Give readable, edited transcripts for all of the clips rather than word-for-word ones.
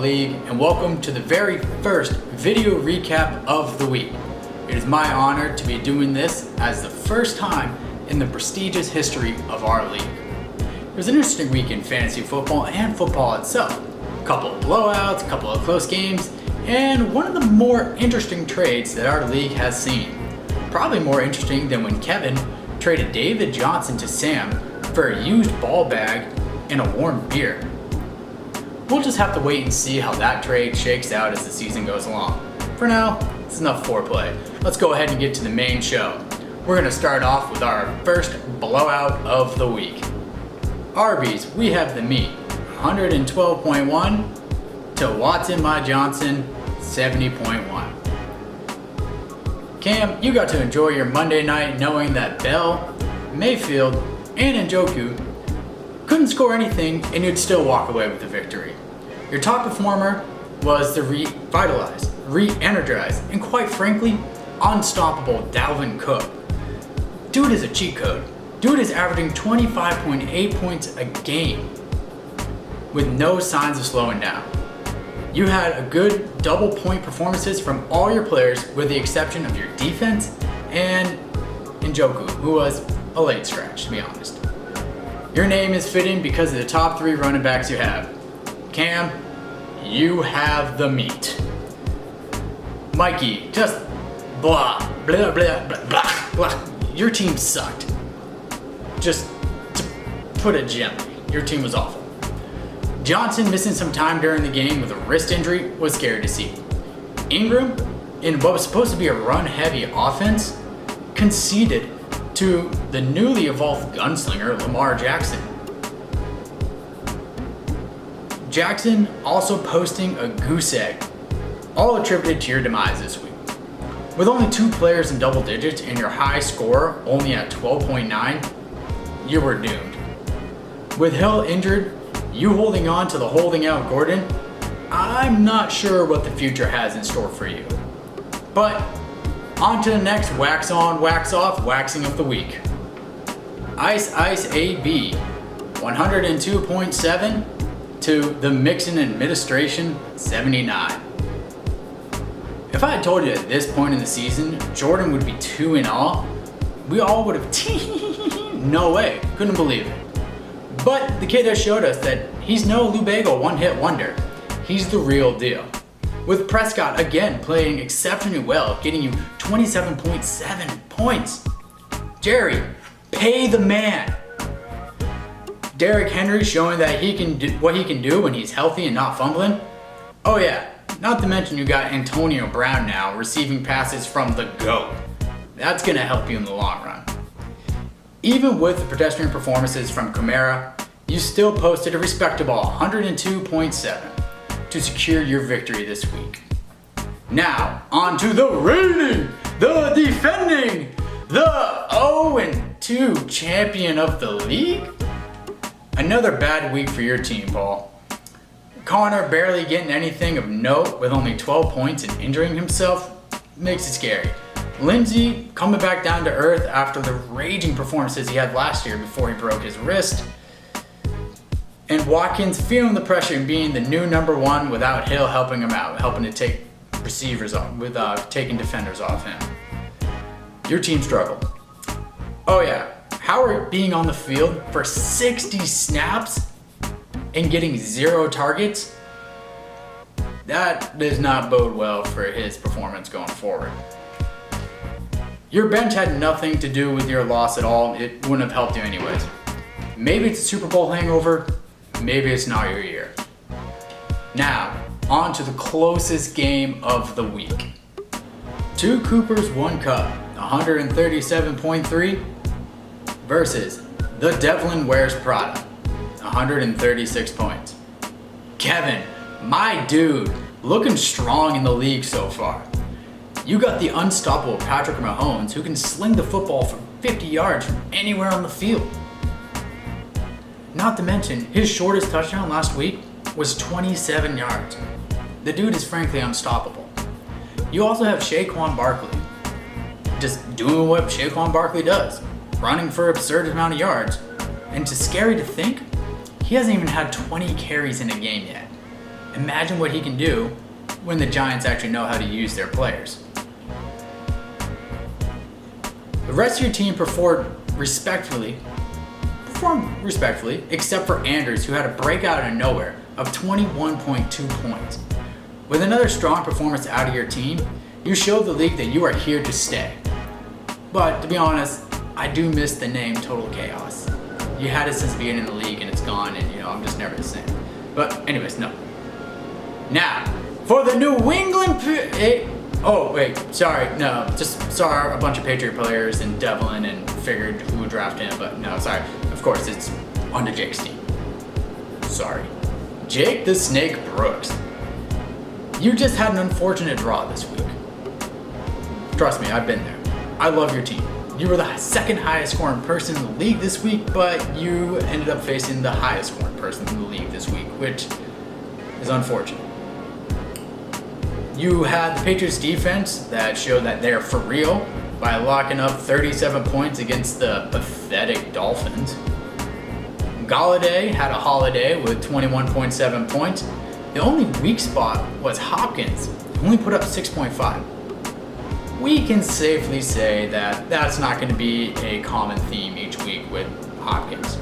League, and welcome to the very first video recap of the week. It is my honor to be doing this as the first time in the prestigious history of our league. It was an interesting week in fantasy football and football itself. A couple of blowouts, a couple of close games, and one of the more interesting trades that our league has seen. Probably more interesting than when Kevin traded David Johnson to Sam for a used ball bag and a warm beer. We'll just have to wait and see how that trade shakes out as the season goes along. For now, it's enough foreplay. Let's go ahead and get to the main show. We're going to start off with our first blowout of the week. Arby's, we have the meat, 112.1 to Watson by Johnson, 70.1. Cam, you got to enjoy your Monday night knowing that Bell, Mayfield, and Njoku couldn't score anything and you'd still walk away with the victory. Your top performer was the revitalized, re-energized, and quite frankly, unstoppable Dalvin Cook. Dude is a cheat code. Dude is averaging 25.8 points a game with no signs of slowing down. You had a good double point performances from all your players with the exception of your defense and Njoku, who was a late stretch to be honest. Your name is fitting because of the top three running backs you have. Cam, you have the meat. Mikey, just blah, blah, blah, blah, blah, blah. Your team sucked. Just to put it gently, your team was awful. Johnson missing some time during the game with a wrist injury was scary to see. Ingram, in what was supposed to be a run-heavy offense, conceded to the newly evolved gunslinger Lamar Jackson. Jackson also posting a goose egg, all attributed to your demise this week. With only 2 players in double digits and your high score only at 12.9, you were doomed. With Hill injured, you holding on to the holding out Gordon, I'm not sure what the future has in store for you. But on to the next wax on, wax off, waxing of the week. Ice AB, 102.7 to the Mixon administration, 79. If I had told you at this point in the season, Jordan would be 2-0, we all would have no way, couldn't believe it. But the kid has showed us that he's no Lou Bagel one-hit wonder. He's the real deal. With Prescott again playing exceptionally well, getting you 27.7 points. Jerry, pay the man. Derrick Henry showing that he can do what he can do when he's healthy and not fumbling. Oh yeah, not to mention you got Antonio Brown now receiving passes from the GOAT. That's gonna help you in the long run. Even with the pedestrian performances from Kamara, you still posted a respectable 102.7 to secure your victory this week. Now, on to the reigning, the defending, the 0-2 champion of the league. Another bad week for your team, Paul. Connor barely getting anything of note with only 12 points and injuring himself makes it scary. Lindsey coming back down to earth after the raging performances he had last year before he broke his wrist. And Watkins feeling the pressure of being the new number 1 without Hill helping him out, helping to take receivers off, taking defenders off him. Your team struggled. Oh yeah, Howard being on the field for 60 snaps and getting 0 targets, that does not bode well for his performance going forward. Your bench had nothing to do with your loss at all. It wouldn't have helped you anyways. Maybe it's a Super Bowl hangover. Maybe it's not your year. Now, on to the closest game of the week. 2 Coopers, 1 Cup, 137.3 versus the Devlin Wears Prada, 136 points. Kevin, my dude, looking strong in the league so far. You got the unstoppable Patrick Mahomes who can sling the football for 50 yards from anywhere on the field. Not to mention, his shortest touchdown last week was 27 yards. The dude is frankly unstoppable. You also have Saquon Barkley, just doing what Saquon Barkley does, running for an absurd amount of yards. And it's scary to think, he hasn't even had 20 carries in a game yet. Imagine what he can do when the Giants actually know how to use their players. The rest of your team performed respectfully, except for Andrews, who had a breakout out of nowhere of 21.2 points. With another strong performance out of your team, you showed the league that you are here to stay. But to be honest, I do miss the name Total Chaos. You had it since the beginning of the league and it's gone, and I'm just never the same. But anyways, no. Now, for the New England... just saw a bunch of Patriot players in Devlin and figured who would draft him, but no, sorry. Of course, it's onto Jake's team. Sorry. Jake the Snake Brooks. You just had an unfortunate draw this week. Trust me, I've been there. I love your team. You were the second highest scoring person in the league this week, but you ended up facing the highest scoring person in the league this week, which is unfortunate. You had the Patriots defense that showed that they're for real by locking up 37 points against the pathetic Dolphins. Galladay had a holiday with 21.7 points. The only weak spot was Hopkins, who only put up 6.5. We can safely say that that's not going to be a common theme each week with Hopkins.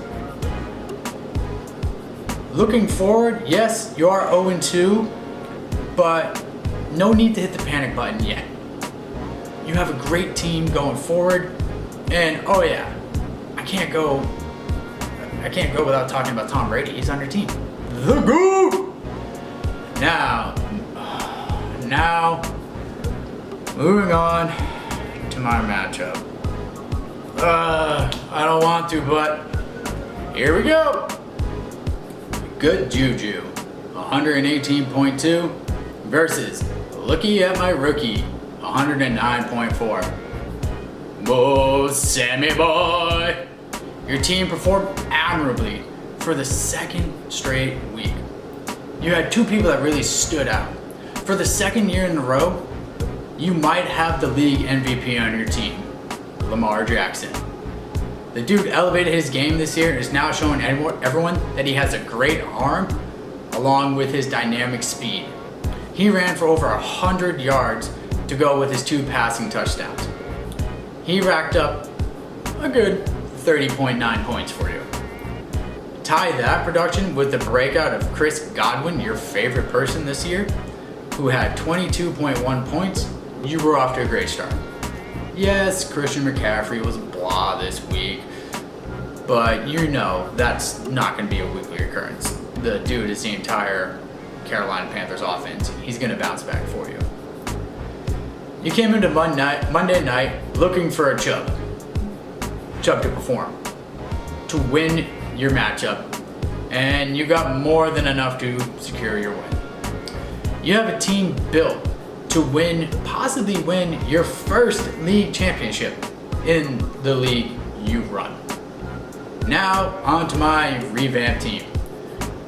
Looking forward, yes, you are 0-2, but no need to hit the panic button yet. You have a great team going forward, and oh yeah, I can't go without talking about Tom Brady. He's on your team. The GOAT! Now, moving on to my matchup. I don't want to, but here we go. Good Juju, 118.2 versus Looky at My Rookie, 109.4. Whoa, Sammy boy! Your team performed admirably for the second straight week. You had two people that really stood out. For the second year in a row, you might have the league MVP on your team, Lamar Jackson. The dude elevated his game this year and is now showing everyone that he has a great arm along with his dynamic speed. He ran for over 100 yards to go with his 2 passing touchdowns. He racked up a good 30.9 points for you. Tie that production with the breakout of Chris Godwin, your favorite person this year, who had 22.1 points, you were off to a great start. Yes, Christian McCaffrey was blah this week, but that's not going to be a weekly occurrence. The dude is the entire Carolina Panthers offense. He's going to bounce back for you. You came into Monday night looking for a Chubb to perform, to win your matchup, and you got more than enough to secure your win. You have a team built to possibly win your first league championship in the league you run. Now, on to my revamped team.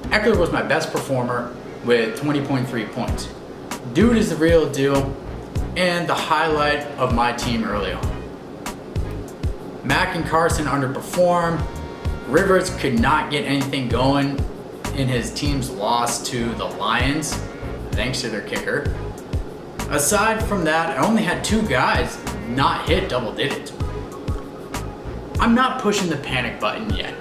Eckler was my best performer with 20.3 points. Dude is the real deal and the highlight of my team early on. Mack and Carson underperformed. Rivers could not get anything going in his team's loss to the Lions, thanks to their kicker. Aside from that, I only had 2 guys not hit double digits. I'm not pushing the panic button yet.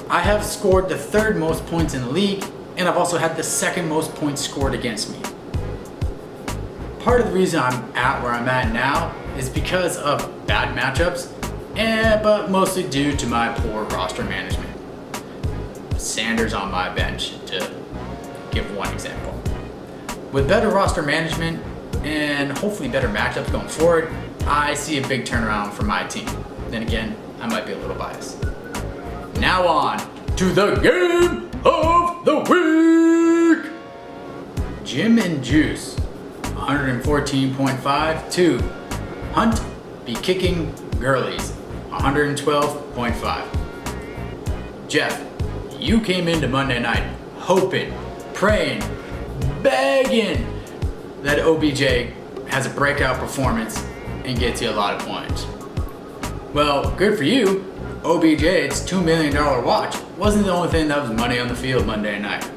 I have scored the 3rd most points in the league, and I've also had the 2nd most points scored against me. Part of the reason I'm at where I'm at now is because of bad matchups, but mostly due to my poor roster management. Sanders on my bench, to give one example. With better roster management and hopefully better matchups going forward, I see a big turnaround for my team. Then again, I might be a little biased. Now on to the game of the week! Jim and Juice, 114.5 to Hunt be kicking girlies, 112.5. Jeff, you came into Monday night hoping, praying, begging that OBJ has a breakout performance and gets you a lot of points. Well, good for you. OBJ's $2 million watch wasn't the only thing that was money on the field Monday night.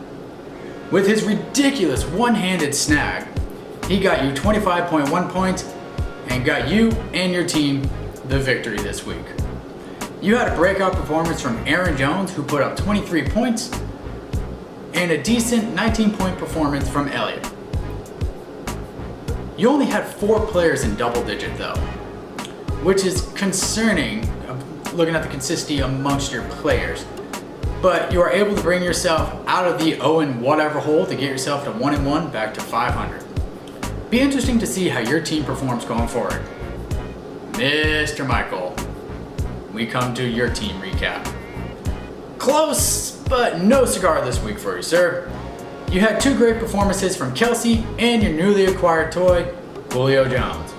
With his ridiculous one-handed snag, he got you 25.1 points and got you and your team the victory this week. You had a breakout performance from Aaron Jones, who put up 23 points, and a decent 19-point performance from Elliott. You only had 4 players in double digit though, which is concerning looking at the consistency amongst your players. But you are able to bring yourself out of the 0-whatever hole to get yourself to 1-1 back to 500. Be interesting to see how your team performs going forward. Mr. Michael, we come to your team recap. Close, but no cigar this week for you, sir. You had 2 great performances from Kelsey and your newly acquired toy, Julio Jones,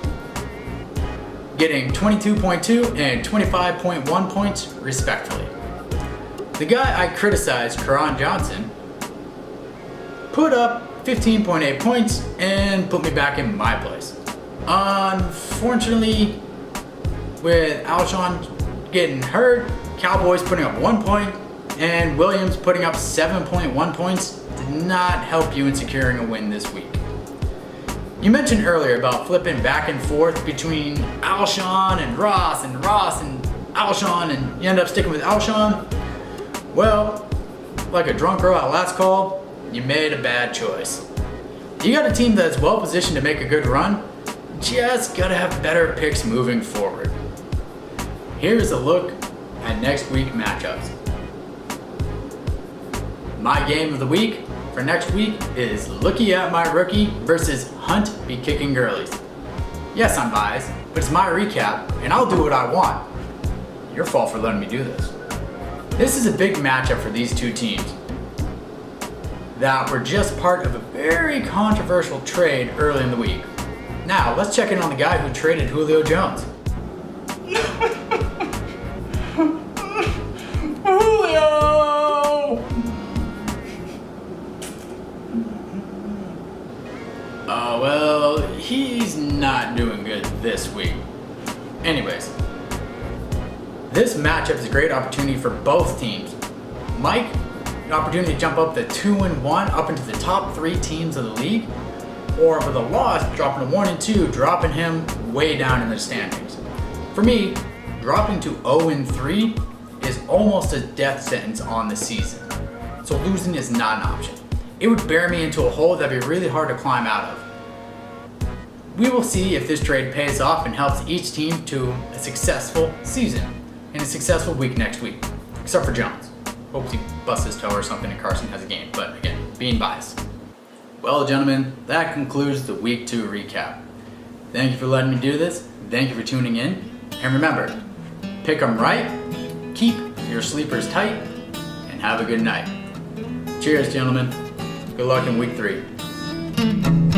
getting 22.2 and 25.1 points respectively. The guy I criticized, Karan Johnson, put up 15.8 points and put me back in my place. Unfortunately, with Alshon getting hurt, Cowboys putting up 1 point, and Williams putting up 7.1 points did not help you in securing a win this week. You mentioned earlier about flipping back and forth between Alshon and Ross and Alshon, and you end up sticking with Alshon. Well, like a drunk girl at last call, you made a bad choice. You got a team that's well positioned to make a good run, just gotta have better picks moving forward. Here's a look at next week matchups. My game of the week for next week is Looky at My Rookie versus Hunt Be Kicking Girlies. Yes, I'm biased, but it's my recap and I'll do what I want. Your fault for letting me do this. This is a big matchup for these two teams that were just part of a very controversial trade early in the week. Now, let's check in on the guy who traded Julio Jones. Julio! Well, he's not doing good this week. Anyways, this matchup is a great opportunity for both teams. Mike, an opportunity to jump up to 2-1, up into the top 3 teams of the league, or for the loss, dropping to 1-2, dropping him way down in the standings. For me, dropping to 0-3 is almost a death sentence on the season, so losing is not an option. It would bear me into a hole that'd be really hard to climb out of. We will see if this trade pays off and helps each team to a successful season and a successful week next week, except for Jones. Hopes he busts his toe or something and Carson has a game, but again, being biased. Well, gentlemen, that concludes the Week 2 recap. Thank you for letting me do this. Thank you for tuning in. And remember, pick 'em right, keep your sleepers tight, and have a good night. Cheers, gentlemen. Good luck in Week 3.